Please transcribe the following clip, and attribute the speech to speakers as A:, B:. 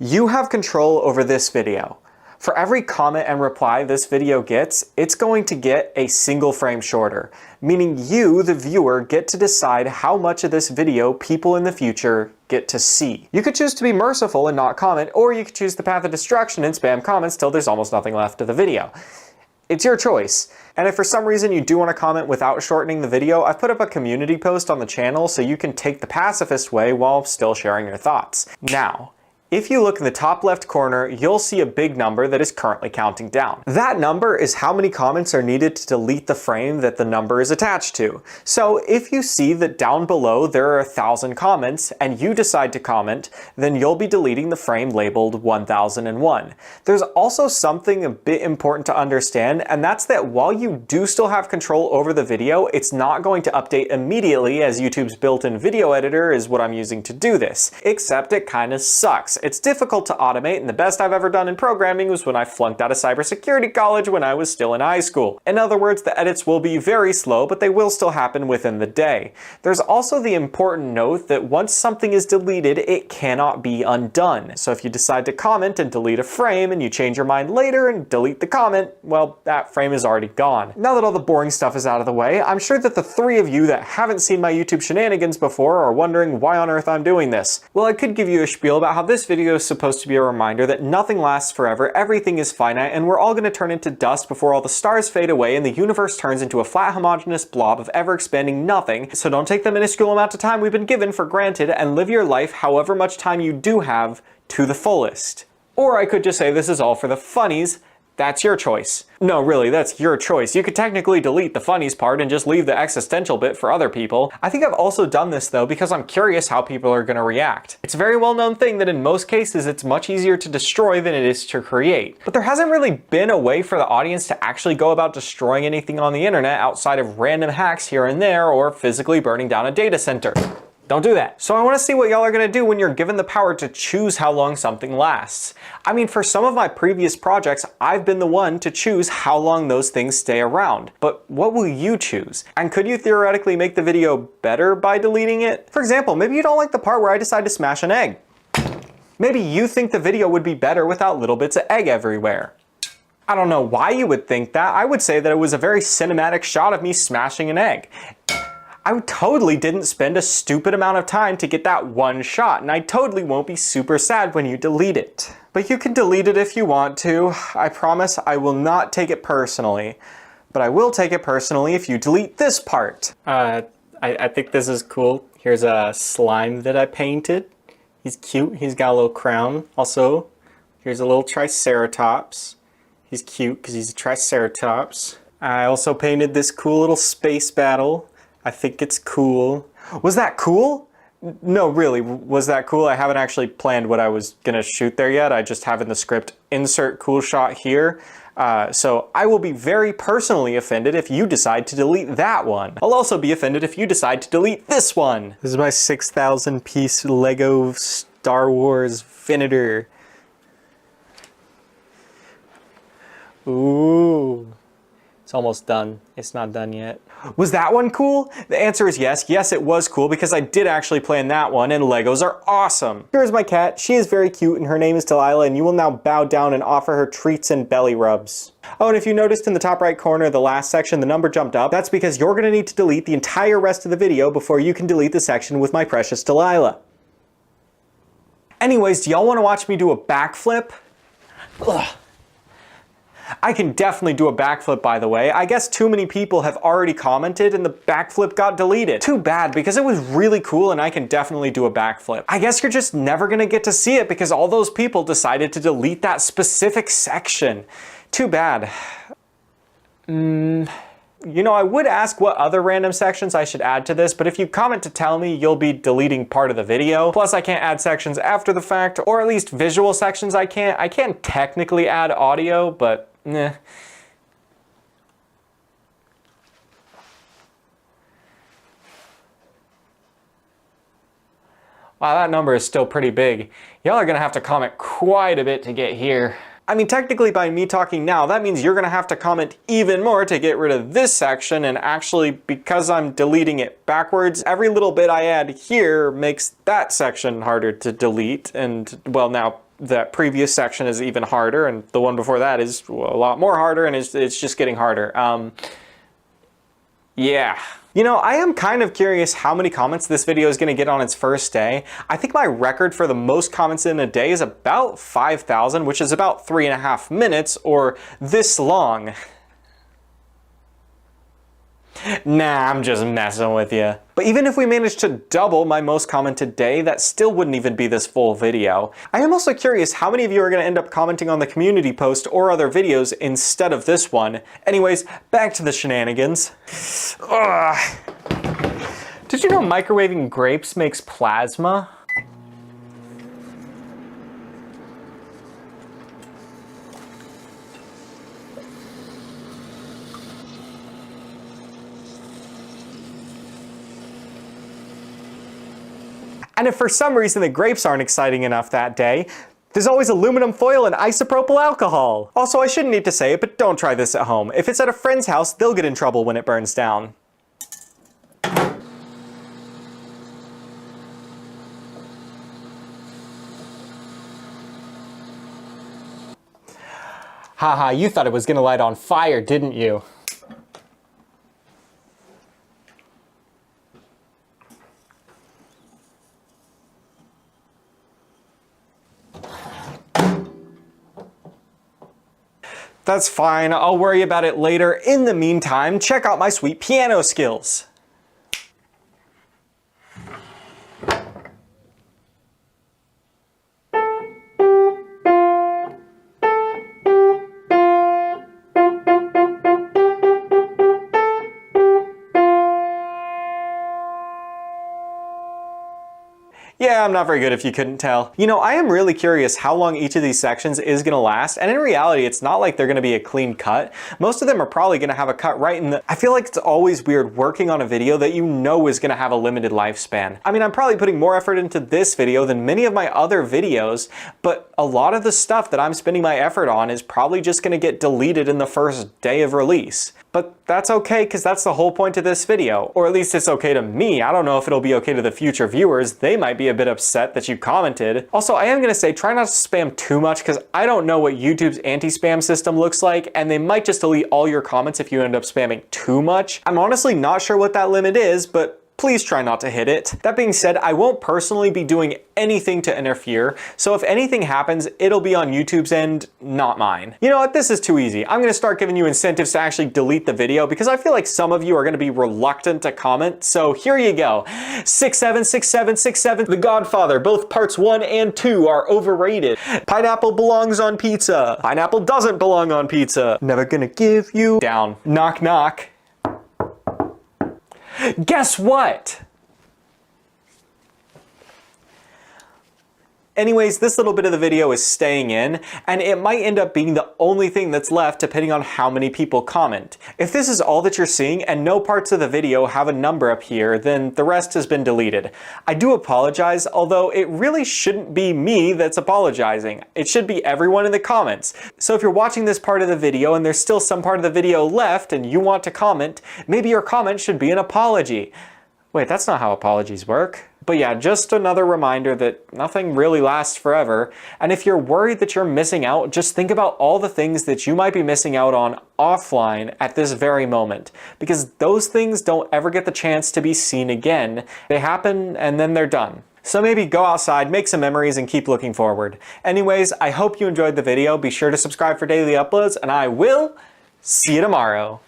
A: You have control over this video. For every comment and reply this video gets, it's going to get a single frame shorter, meaning you, the viewer, get to decide how much of this video people in the future get to see. You could choose to be merciful and not comment, or you could choose the path of destruction and spam comments till there's almost nothing left of the video. It's your choice. And if for some reason you do want to comment without shortening the video, I've put up a community post on the channel so you can take the pacifist way while still sharing your thoughts. Now, if you look in the top left corner, you'll see a big number that is currently counting down. That number is how many comments are needed to delete the frame that the number is attached to. So if you see that down below there are 1,000 comments and you decide to comment, then you'll be deleting the frame labeled 1001. There's also something a bit important to understand, and that's that while you do still have control over the video, it's not going to update immediately, as YouTube's built-in video editor is what I'm using to do this. Except it kinda sucks. It's difficult to automate, and the best I've ever done in programming was when I flunked out of cybersecurity college when I was still in high school. In other words, the edits will be very slow, but they will still happen within the day. There's also the important note that once something is deleted, it cannot be undone. So if you decide to comment and delete a frame and you change your mind later and delete the comment, well, that frame is already gone. Now that all the boring stuff is out of the way, I'm sure that the three of you that haven't seen my YouTube shenanigans before are wondering why on earth I'm doing this. Well, I could give you a spiel about how this video is supposed to be a reminder that nothing lasts forever, everything is finite, and we're all going to turn into dust before all the stars fade away and the universe turns into a flat homogeneous blob of ever-expanding nothing. So don't take the minuscule amount of time we've been given for granted and live your life, however much time you do have, to the fullest. Or I could just say this is all for the funnies. That's your choice. No, really, that's your choice. You could technically delete the funnies part and just leave the existential bit for other people. I think I've also done this though because I'm curious how people are going to react. It's a very well-known thing that in most cases it's much easier to destroy than it is to create. But there hasn't really been a way for the audience to actually go about destroying anything on the internet outside of random hacks here and there or physically burning down a data center. Don't do that. So I want to see what y'all are going to do when you're given the power to choose how long something lasts. I mean, for some of my previous projects, I've been the one to choose how long those things stay around. But what will you choose? And could you theoretically make the video better by deleting it? For example, maybe you don't like the part where I decide to smash an egg. Maybe you think the video would be better without little bits of egg everywhere. I don't know why you would think that. I would say that it was a very cinematic shot of me smashing an egg. I totally didn't spend a stupid amount of time to get that one shot, and I totally won't be super sad when you delete it. But you can delete it if you want to. I promise I will not take it personally. But I will take it personally if you delete this part. I think this is cool. Here's a slime that I painted. He's cute. He's got a little crown. Also, here's a little triceratops. He's cute because he's a triceratops. I also painted this cool little space battle. I think it's cool. Was that cool? No, really, was that cool? I haven't actually planned what I was gonna shoot there yet. I just have in the script, insert cool shot here. So I will be very personally offended if you decide to delete that one. I'll also be offended if you decide to delete this one. This is my 6,000 piece Lego Star Wars Venator. Ooh. It's almost done. It's not done yet. Was that one cool? The answer is yes. Yes, it was cool because I did actually plan that one, and Legos are awesome. Here's my cat. She is very cute and her name is Delilah, and you will now bow down and offer her treats and belly rubs. Oh, and if you noticed in the top right corner of the last section, the number jumped up. That's because you're gonna need to delete the entire rest of the video before you can delete the section with my precious Delilah. Anyways, do y'all wanna watch me do a backflip? Ugh. I can definitely do a backflip, by the way. I guess too many people have already commented and the backflip got deleted. Too bad, because it was really cool and I can definitely do a backflip. I guess you're just never gonna get to see it because all those people decided to delete that specific section. Too bad. You know, I would ask what other random sections I should add to this, but if you comment to tell me, you'll be deleting part of the video. Plus, I can't add sections after the fact, or at least visual sections I can't. I can technically add audio, but nah. Wow, that number is still pretty big. Y'all are gonna have to comment quite a bit to get here. I mean, technically by me talking now, that means you're gonna have to comment even more to get rid of this section, and actually, because I'm deleting it backwards, every little bit I add here makes that section harder to delete, and, well, now that previous section is even harder, and the one before that is a lot more harder, and it's just getting harder. Yeah. You know, I am kind of curious how many comments this video is going to get on its first day. I think my record for the most comments in a day is about 5,000, which is about 3.5 minutes, or this long. Nah, I'm just messing with you. But even if we managed to double my most commented day, that still wouldn't even be this full video. I am also curious how many of you are going to end up commenting on the community post or other videos instead of this one. Anyways, back to the shenanigans. Ugh. Did you know microwaving grapes makes plasma? And if for some reason the grapes aren't exciting enough that day, there's always aluminum foil and isopropyl alcohol. Also, I shouldn't need to say it, but don't try this at home. If it's at a friend's house, they'll get in trouble when it burns down. Haha, you thought it was gonna light on fire, didn't you? That's fine, I'll worry about it later. In the meantime, check out my sweet piano skills. Yeah, I'm not very good if you couldn't tell. You know, I am really curious how long each of these sections is gonna last, and in reality, it's not like they're gonna be a clean cut. Most of them are probably gonna have a cut right in the... I feel like it's always weird working on a video that you know is gonna have a limited lifespan. I mean, I'm probably putting more effort into this video than many of my other videos, but a lot of the stuff that I'm spending my effort on is probably just gonna get deleted in the first day of release. But that's okay, because that's the whole point of this video. Or at least it's okay to me. I don't know if it'll be okay to the future viewers. They might be a bit upset that you commented. Also, I am gonna say, try not to spam too much, because I don't know what YouTube's anti-spam system looks like, and they might just delete all your comments if you end up spamming too much. I'm honestly not sure what that limit is, but please try not to hit it. That being said, I won't personally be doing anything to interfere, so if anything happens, it'll be on YouTube's end, not mine. You know what, this is too easy. I'm gonna start giving you incentives to actually delete the video, because I feel like some of you are gonna be reluctant to comment, so here you go. 676767, The Godfather, both parts 1 and 2 are overrated. Pineapple belongs on pizza. Pineapple doesn't belong on pizza. Never gonna give you down. Knock knock. Guess what? Anyways, this little bit of the video is staying in, and it might end up being the only thing that's left depending on how many people comment. If this is all that you're seeing and no parts of the video have a number up here, then the rest has been deleted. I do apologize, although it really shouldn't be me that's apologizing. It should be everyone in the comments. So if you're watching this part of the video and there's still some part of the video left and you want to comment, maybe your comment should be an apology. Wait, that's not how apologies work. But yeah, just another reminder that nothing really lasts forever. And if you're worried that you're missing out, just think about all the things that you might be missing out on offline at this very moment. Because those things don't ever get the chance to be seen again. They happen and then they're done. So maybe go outside, make some memories, and keep looking forward. Anyways, I hope you enjoyed the video. Be sure to subscribe for daily uploads, and I will see you tomorrow.